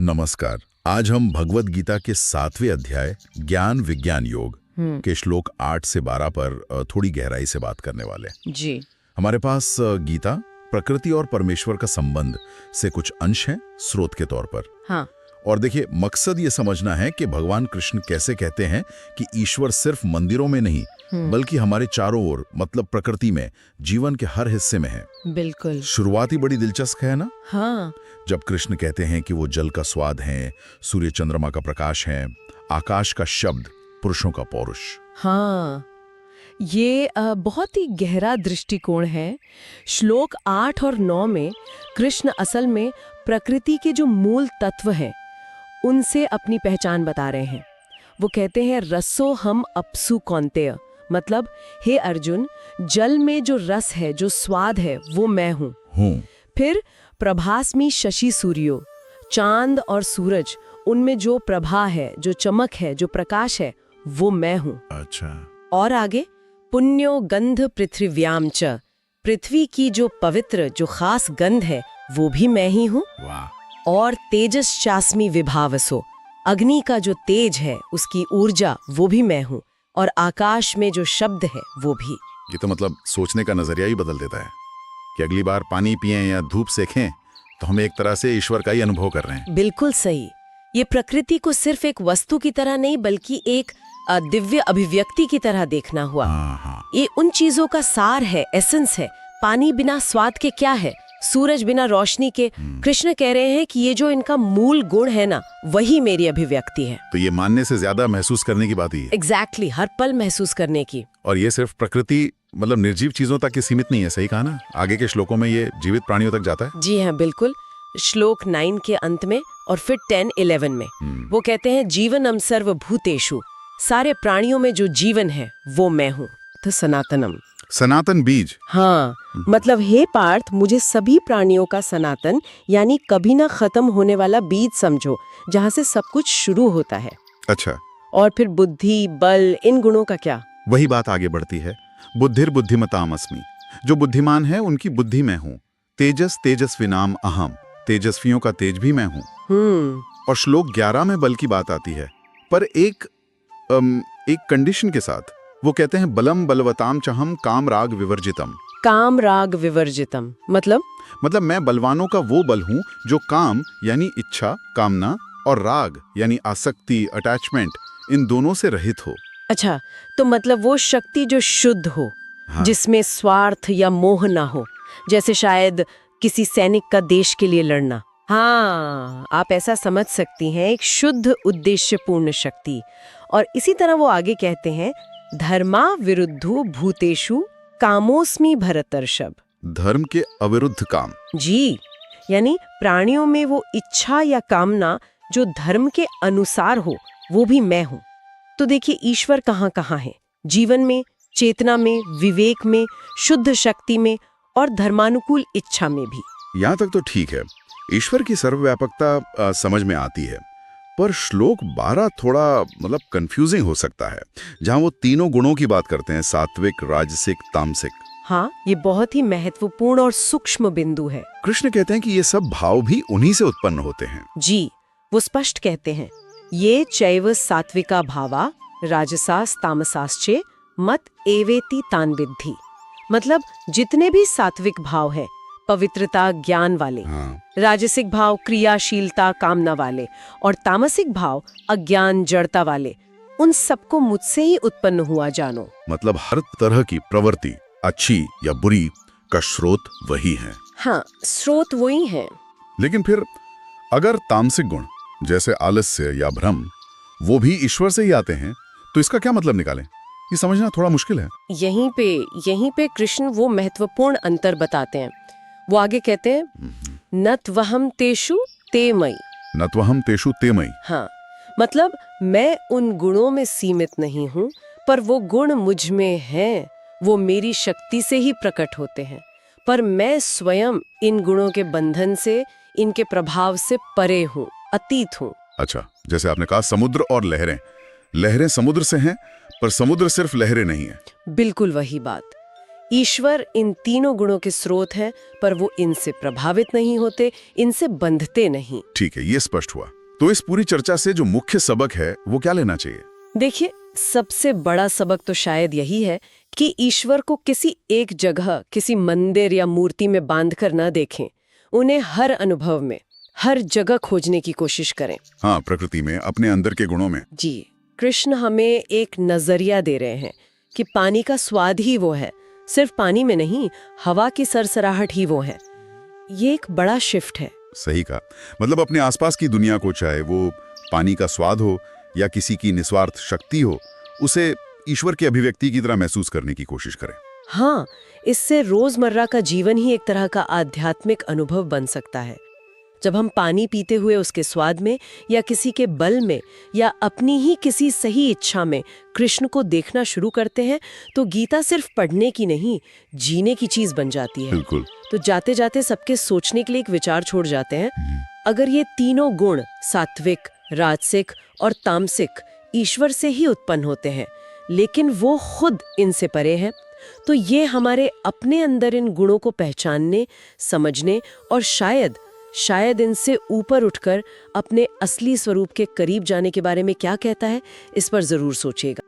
नमस्कार। आज हम भगवत गीता के 7वें अध्याय ज्ञान विज्ञान योग के श्लोक 8 से 12 पर थोड़ी गहराई से बात करने वाले हैं। जी। हमारे पास गीता प्रकृति और परमेश्वर का संबंध से कुछ अंश हैं स्रोत के तौर पर। हाँ। और देखिए, मकसद ये समझना है कि भगवान कृष्ण कैसे कहते हैं कि ईश्वर सिर्फ मंदिरों में नहीं बल्कि हमारे चारों ओर, मतलब प्रकृति में, जीवन के हर हिस्से में है। बिल्कुल। शुरुआत ही बड़ी दिलचस्प है ना। हाँ। जब कृष्ण कहते हैं कि वो जल का स्वाद है, सूर्य चंद्रमा का प्रकाश है, आकाश का शब्द, पुरुषों का पौरुष। हाँ, ये बहुत ही गहरा दृष्टिकोण है। श्लोक 8 और 9 में कृष्ण असल में प्रकृति के जो मूल तत्व हैं उनसे अपनी पहचान बता रहे हैं। वो कहते हैं रसो हम अप्सु कौन्तेय, मतलब हे अर्जुन, जल में जो रस है, जो स्वाद है, वो मैं हूँ। फिर प्रभास्मि शशि सूर्यो, चांद और सूरज, उनमें जो प्रभा है, जो चमक है, जो प्रकाश है, वो मैं हूँ। अच्छा। और आगे पुण्यो गंध पृथ्व्याम च, पृथ्वी की जो पवित्र, जो खास गंध है, वो भी मैं ही हूँ। वाह। और तेजस चास्मि विभावसो, अग्नि का जो तेज है, उसकी ऊर्जा, वो भी मैं हूँ। और आकाश में जो शब्द है, वो भी। ये तो मतलब सोचने का नजरिया ही बदल देता है कि अगली बार पानी पिएं या धूप सेकें तो हम एक तरह से ईश्वर का ही अनुभव कर रहे हैं। बिल्कुल सही। ये प्रकृति को सिर्फ एक वस्तु की तरह नहीं बल्कि एक दिव्य अभिव्यक्ति की तरह देखना हुआ। हाँ। ये उन चीजों का सार है, एसेंस है। पानी बिना स्वाद के क्या है, सूरज बिना रोशनी के। कृष्ण कह रहे हैं कि ये जो इनका मूल गुण है ना, वही मेरी अभिव्यक्ति है। तो ये मानने से ज्यादा महसूस करने की बात ही है। एग्जैक्टली, हर पल महसूस करने की। और ये सिर्फ प्रकृति, मतलब निर्जीव चीजों तक ही सीमित नहीं है, सही कहा ना। आगे के श्लोकों में ये जीवित प्राणियों तक जाता है। जी हाँ, बिल्कुल। श्लोक 9 के अंत में और फिर 10-11 में वो कहते हैं जीवनम सर्वभूतेषु, सारे प्राणियों में जो जीवन है वो मैं हूँ। तो सनातनम, सनातन बीज। हाँ, मतलब हे पार्थ, मुझे सभी प्राणियों का सनातन यानी कभी ना खत्म होने वाला बीज समझो, जहाँ से सब कुछ शुरू होता है। अच्छा। और फिर बुद्धि, बल, इन गुणों का क्या? वही बात आगे बढ़ती है। बुद्धिर बुद्धिमताम अस्मि, जो बुद्धिमान है उनकी बुद्धि मैं हूँ। तेजस तेजस्विनाम अहम, तेजस्वियों का तेज भी मैं हूँ। और श्लोक 11 में बल की बात आती है, पर एक कंडीशन के साथ। वो कहते हैं बलम बलवताम चहम काम राग विवर्जितम। काम राग विवर्जितम मतलब मैं बलवानों का वो बल हूँ जो काम यानी इच्छा, कामना, और राग यानी आसक्ति, अटैचमेंट, इन दोनों से रहित हो। अच्छा, तो मतलब वो शक्ति जो शुद्ध हो। हाँ। जिसमें स्वार्थ या मोह ना हो, जैसे शायद किसी सैनिक का देश के लिए लड़ना। हाँ, आप ऐसा समझ सकती हैं, एक शुद्ध उद्देश्यपूर्ण शक्ति। और इसी तरह वो आगे कहते हैं धर्मा विरुद्धो भूतेषु कामोस्मि भरतर्षभ, धर्म के अविरुद्ध काम। जी, यानी प्राणियों में वो इच्छा या कामना जो धर्म के अनुसार हो, वो भी मैं हूँ। तो देखिए, ईश्वर कहाँ कहाँ है, जीवन में, चेतना में, विवेक में, शुद्ध शक्ति में और धर्मानुकूल इच्छा में भी। यहाँ तक तो ठीक है, ईश्वर की सर्वव्यापकता समझ में आती है। पर श्लोक 12 थोड़ा मतलब कंफ्यूजिंग हो सकता है, जहाँ वो तीनों गुणों की बात करते हैं, सात्विक, राजसिक, तामसिक। हाँ, ये बहुत ही महत्वपूर्ण और सूक्ष्म बिंदु है। कृष्ण कहते हैं कि ये सब भाव भी उन्हीं से उत्पन्न होते हैं। जी, वो स्पष्ट कहते हैं ये चैव सात्विका भावा राजसास तामसाश्चे मत एवेति तान विद्धि, मतलब जितने भी सात्विक भाव हैं, पवित्रता, ज्ञान वाले। हाँ। राजसिक भाव क्रियाशीलता, कामना वाले, और तामसिक भाव अज्ञान, जड़ता वाले, उन सबको मुझसे ही उत्पन्न हुआ जानो। मतलब हर तरह की प्रवृत्ति, अच्छी या बुरी, का स्रोत वही है। हाँ, स्रोत वही है। लेकिन फिर अगर तामसिक गुण जैसे आलस्य या भ्रम वो भी ईश्वर से ही आते हैं, तो इसका क्या मतलब निकालें? ये समझना थोड़ा मुश्किल है। यहीं पे कृष्ण वो महत्वपूर्ण अंतर बताते हैं। वो आगे कहते हैं नत्वहम तेषु ते मयि, नत्वहम तेषु ते मयि। हाँ, मतलब मैं उन गुणों में सीमित नहीं हूँ, पर वो गुण मुझ में हैं, वो मेरी शक्ति से ही प्रकट होते हैं। पर मैं स्वयं इन गुणों के बंधन से, इनके प्रभाव से परे हूँ, अतीत हूँ। अच्छा, जैसे आपने कहा समुद्र और लहरें, लहरें समुद्र से हैं, पर समुद्र सिर्फ लहरें नहीं है। बिल्कुल वही बात। ईश्वर इन तीनों गुणों के स्रोत हैं, पर वो इनसे प्रभावित नहीं होते, इनसे बंधते नहीं। ठीक है, ये स्पष्ट हुआ। तो इस पूरी चर्चा से जो मुख्य सबक है वो क्या लेना चाहिए? देखिए, सबसे बड़ा सबक तो शायद यही है कि ईश्वर को किसी एक जगह, किसी मंदिर या मूर्ति में बांधकर न देखें। उन्हें हर अनुभव में, हर जगह खोजने की कोशिश करें। हाँ, प्रकृति में, अपने अंदर के गुणों में। जी, कृष्ण हमें एक नजरिया दे रहे हैं कि पानी का स्वाद ही वो है, सिर्फ पानी में नहीं, हवा की सरसराहट ही वो है। ये एक बड़ा शिफ्ट है। सही कहा। मतलब अपने आसपास की दुनिया को, चाहे वो पानी का स्वाद हो या किसी की निस्वार्थ शक्ति हो, उसे ईश्वर की अभिव्यक्ति की तरह महसूस करने की कोशिश करें। हाँ, इससे रोजमर्रा का जीवन ही एक तरह का आध्यात्मिक अनुभव बन सकता है। जब हम पानी पीते हुए उसके स्वाद में, या किसी के बल में, या अपनी ही किसी सही इच्छा में कृष्ण को देखना शुरू करते हैं, तो गीता सिर्फ पढ़ने की नहीं, जीने की चीज बन जाती है। बिल्कुल। तो जाते जाते सबके सोचने के लिए एक विचार छोड़ जाते हैं। अगर ये तीनों गुण, सात्विक, राजसिक और तामसिक, ईश्वर से ही उत्पन्न होते हैं, लेकिन वो खुद इनसे परे हैं, तो ये हमारे अपने अंदर इन गुणों को पहचानने, समझने और शायद इनसे ऊपर उठकर अपने असली स्वरूप के करीब जाने के बारे में क्या कहता है, इस पर जरूर सोचिएगा।